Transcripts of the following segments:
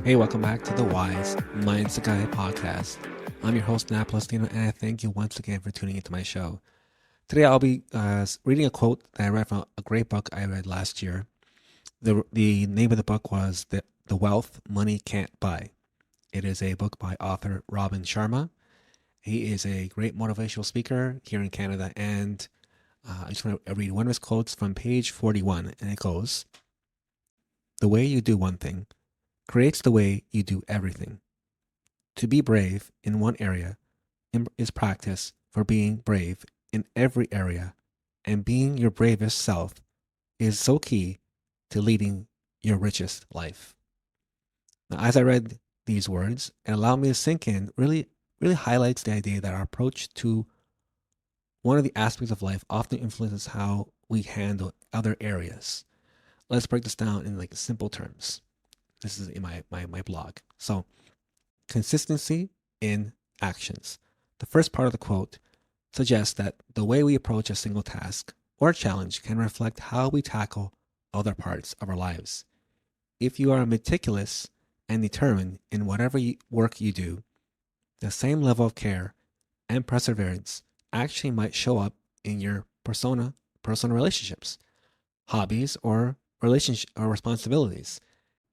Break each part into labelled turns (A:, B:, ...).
A: Hey, welcome back to the Wise Mind's the Guy podcast. I'm your host, Nat Palestino, and I thank you once again for tuning into my show. Today, I'll be reading a quote that I read from a great book I read last year. The name of the book was The Wealth Money Can't Buy. It is a book by author Robin Sharma. He is a great motivational speaker here in Canada, and I just want to read one of his quotes from page 41, and it goes, "The way you do one thing creates the way you do everything. To be brave in one area is practice for being brave in every area, and being your bravest self is so key to leading your richest life." Now, as I read these words, it allowed me to sink in, really highlights the idea that our approach to one of the aspects of life often influences how we handle other areas. Let's break this down in like simple terms. This is in my blog. So, consistency in actions. The first part of the quote suggests that the way we approach a single task or challenge can reflect how we tackle other parts of our lives. If you are meticulous and determined in whatever work you do, the same level of care and perseverance actually might show up in your personal relationships, hobbies, or responsibilities.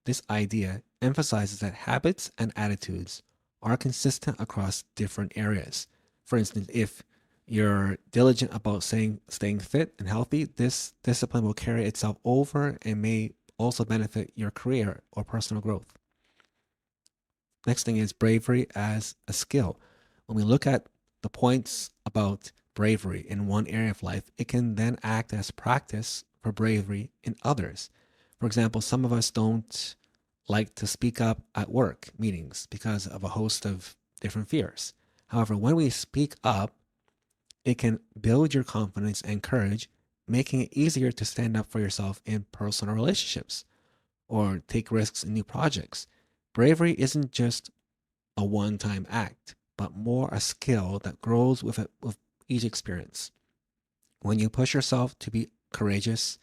A: This idea emphasizes that habits and attitudes are consistent across different areas. For instance, if you're diligent about staying fit and healthy, this discipline will carry itself over and may also benefit your career or personal growth. Next thing is bravery as a skill. When we look at the points about bravery in one area of life, it can then act as practice for bravery in others. For example, some of us don't like to speak up at work meetings because of a host of different fears. However, when we speak up, it can build your confidence and courage, making it easier to stand up for yourself in personal relationships or take risks in new projects. Bravery isn't just a one-time act, but more a skill that grows with each experience. When you push yourself to be courageous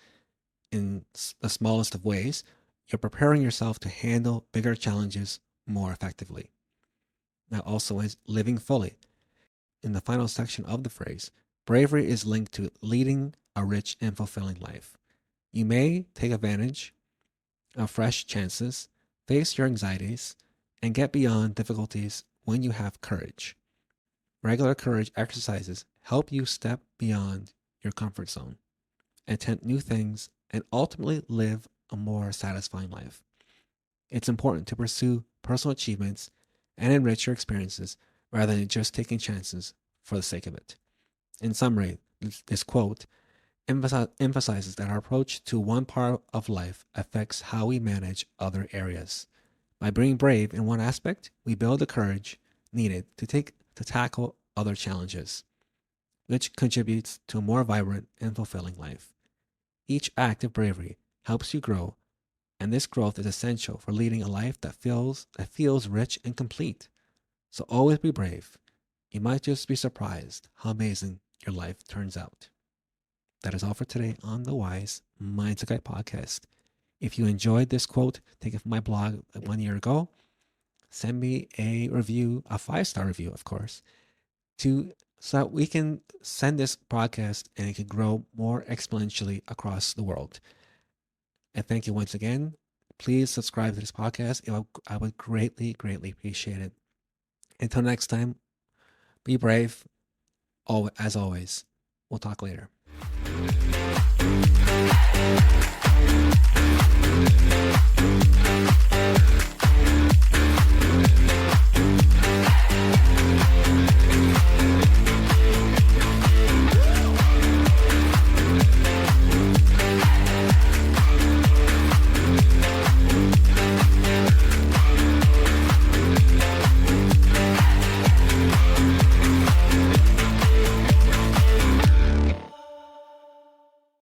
A: in the smallest of ways, you're preparing yourself to handle bigger challenges more effectively. Now, also is living fully. In the final section of the phrase, bravery is linked to leading a rich and fulfilling life. You may take advantage of fresh chances, face your anxieties, and get beyond difficulties when you have courage. Regular courage exercises help you step beyond your comfort zone, attempt new things, and ultimately live a more satisfying life. It's important to pursue personal achievements and enrich your experiences rather than just taking chances for the sake of it. In summary, this quote emphasizes that our approach to one part of life affects how we manage other areas. By being brave in one aspect, we build the courage needed to tackle other challenges, which contributes to a more vibrant and fulfilling life. Each act of bravery helps you grow, and this growth is essential for leading a life that feels rich and complete. So always be brave. You might just be surprised how amazing your life turns out. That is all for today on the Wise Mind's the Guy podcast. If you enjoyed this quote taken from my blog 1 year ago, send me a review, a 5-star review, of course, so that we can send this podcast and it can grow more exponentially across the world. And thank you once again. Please subscribe to this podcast. I would greatly, greatly appreciate it. Until next time, be brave. As always, we'll talk later.